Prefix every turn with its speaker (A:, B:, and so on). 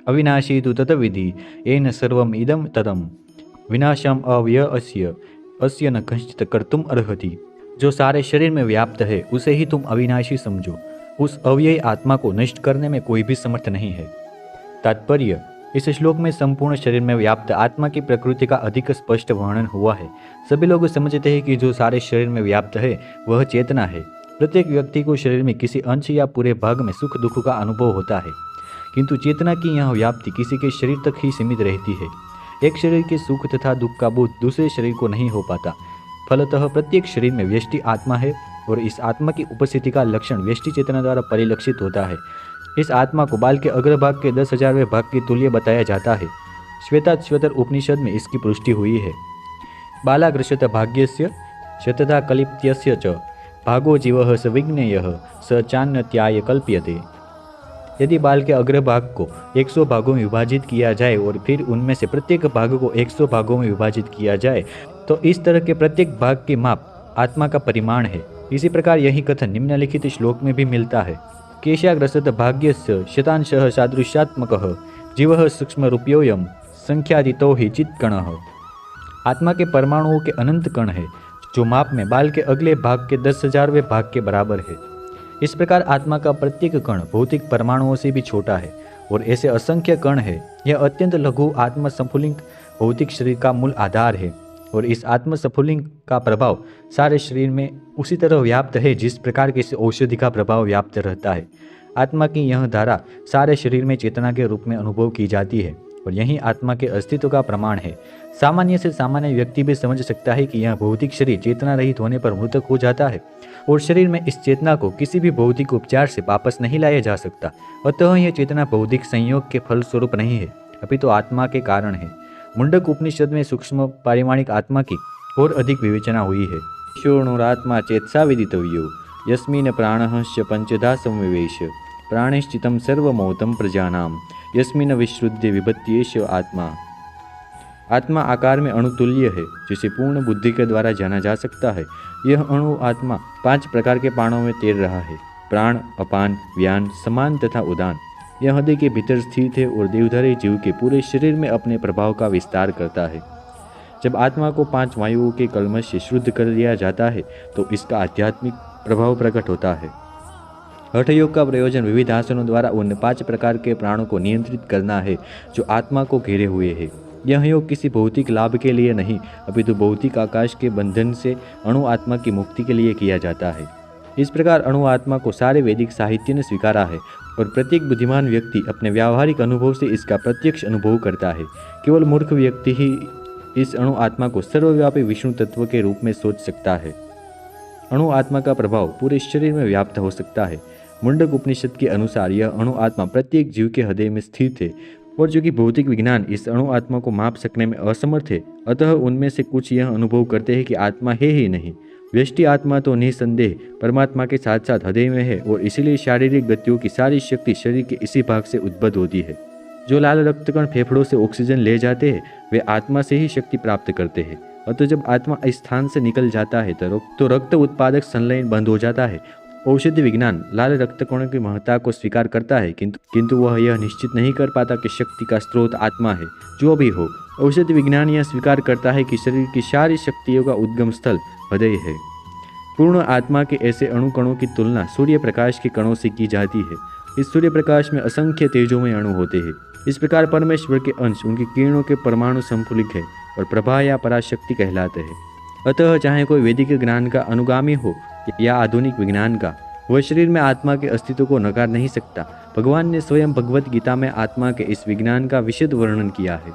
A: अविनाशी तु ततविधि येन सर्वम इदम ततम विनाशम अव्यय अस्य न कंचित कर्तुम अर्हति। जो सारे शरीर में व्याप्त है उसे ही तुम अविनाशी समझो। उस अव्ययी आत्मा को नष्ट करने में कोई भी समर्थ नहीं है। तात्पर्य, इस श्लोक में संपूर्ण शरीर में व्याप्त आत्मा की प्रकृति का अधिक स्पष्ट वर्णन हुआ है। सभी लोग समझते हैं कि जो सारे शरीर में व्याप्त है वह चेतना है। प्रत्येक व्यक्ति को शरीर में किसी अंश या पूरे भाग में सुख दुख का अनुभव होता है, किंतु चेतना की यह व्याप्ति किसी के शरीर तक ही सीमित रहती है। एक शरीर के सुख तथा दुख का बोध दूसरे शरीर को नहीं हो पाता। फलतः प्रत्येक शरीर में व्यष्टि आत्मा है और इस आत्मा की उपस्थिति का लक्षण व्यष्टि चेतना द्वारा परिलक्षित होता है। इस आत्मा को बाल के अग्रभाग के 10,000वें भाग के तुल्य बताया जाता है। श्वेताश्वतर उपनिषद में इसकी पुष्टि हुई है। बालाग्रशत भाग्यस्य शतधा कलिप्त्यस्य च भागो जीवः स विज्ञेयः स चान्यत्याय कल्प्यते। यदि बाल के अग्रभाग को 100 भागों में विभाजित किया जाए और फिर उनमें से प्रत्येक भाग को 100 भागों में विभाजित किया जाए तो इस तरह के प्रत्येक भाग की माप आत्मा का परिमाण है। इसी प्रकार यही कथन निम्नलिखित श्लोक में भी मिलता है। केशाग्रसत भाग्यस्य शतांशः सादृश्यात्मकः जीवः सूक्ष्मरूप्योऽयं संख्यातीतो हि चित्कणः। आत्मा के परमाणुओं के अनंत कण है जो माप में बाल के अगले भाग के 10,000वें भाग के बराबर है। इस प्रकार आत्मा का प्रत्येक कण भौतिक परमाणुओं से भी छोटा है और ऐसे असंख्य कण है। यह अत्यंत लघु आत्म स्फुलिंग भौतिक शरीर का मूल आधार है और इस आत्म स्फुलिंग का प्रभाव सारे शरीर में उसी तरह व्याप्त है जिस प्रकार किसी औषधि का प्रभाव व्याप्त रहता है। आत्मा की यह धारा सारे शरीर में चेतना के रूप में अनुभव की जाती है और यही आत्मा के अस्तित्व का प्रमाण है। सामान्य से सामान्य व्यक्ति भी समझ सकता है कि यह भौतिक शरीर चेतना रहित होने पर मृतक हो जाता है और शरीर में इस चेतना को किसी भी भौतिक उपचार से वापस नहीं लाया जा सकता। अतः यह चेतना भौतिक संयोग के फल स्वरूप नहीं है, अपितु आत्मा के कारण है। मुंडक उपनिषद में सूक्ष्म पारिमाणिक आत्मा की और अधिक विवेचना हुई है। शोणुरात्मा चेतसा विदितव्यो यस्मिन् प्राणः पंचधा संविवेश प्राणश्चितं सर्वमौतं प्रजानां यस्मिन् विश्रुद्य विभत्येष आत्मा। आत्मा आकार में अणुतुल्य है जिसे पूर्ण बुद्धि के द्वारा जाना जा सकता है। यह अणु आत्मा 5 प्रकार के प्राणों में तैर रहा है। प्राण, अपान, व्यान, समान तथा उदान। यह हृदय के भीतर स्थित है और देवधारी जीव के पूरे शरीर में अपने प्रभाव का विस्तार करता है। जब आत्मा को 5 वायुओं के कल्मश से शुद्ध कर लिया जाता है तो इसका आध्यात्मिक प्रभाव प्रकट होता है। हठ योग का प्रयोजन विविध आसनों द्वारा उन 5 प्रकार के प्राणों को नियंत्रित करना है जो आत्मा को घेरे हुए है। यह योग किसी भौतिक लाभ के लिए नहीं अपितु भौतिक आकाश के बंधन से अणु आत्मा की मुक्ति के लिए किया जाता है। इस प्रकार अणु आत्मा को सारे वैदिक साहित्य ने स्वीकारा है और प्रत्येक बुद्धिमान व्यक्ति अपने व्यावहारिक अनुभव से इसका प्रत्यक्ष अनुभव करता है। केवल मूर्ख व्यक्ति ही इस अणु आत्मा को सर्वव्यापी विष्णु तत्व के रूप में सोच सकता है। अणु आत्मा का प्रभाव पूरे शरीर में व्याप्त हो सकता है। मुंडक उपनिषद के अनुसार यह अणु आत्मा प्रत्येक जीव के हृदय में स्थित है और जो कि भौतिक विज्ञान इस अणु आत्मा को माप सकने में असमर्थ है, अतः उनमें से कुछ यह अनुभव करते हैं कि आत्मा है ही नहीं। व्यष्टि आत्मा तो निसंदेह परमात्मा के साथ साथ हृदय में है और इसीलिए शारीरिक गतियों की सारी शक्ति शरीर के इसी भाग से उद्भूत होती है। जो लाल रक्तकण फेफड़ों से ऑक्सीजन ले जाते हैं वे आत्मा से ही शक्ति प्राप्त करते हैं। अतः जब आत्मा इस स्थान से निकल जाता है तो रक्त उत्पादक संलयन बंद हो जाता है। औषधि विज्ञान लाल रक्तकणों की महत्ता को स्वीकार करता है किंतु वह यह निश्चित नहीं कर पाता कि शक्ति का स्रोत आत्मा है। जो भी हो, औषधि विज्ञान यह स्वीकार करता है कि शरीर की सारी शक्तियों का उद्गम स्थल हृदय है। पूर्ण आत्मा के ऐसे अणुकणों की तुलना सूर्य प्रकाश के कणों से की जाती है। इस सूर्य प्रकाश में असंख्य तेजोमय अणु होते हैं। इस प्रकार परमेश्वर के अंश उनकी किरणों के परमाणु संफुलिक है और प्रभा या पराशक्ति कहलाते हैं। अतः चाहे कोई वैदिक ज्ञान का अनुगामी हो या आधुनिक विज्ञान का, वह शरीर में आत्मा के अस्तित्व को नकार नहीं सकता। भगवान ने स्वयं भगवत गीता में आत्मा के इस विज्ञान का विशद वर्णन किया है।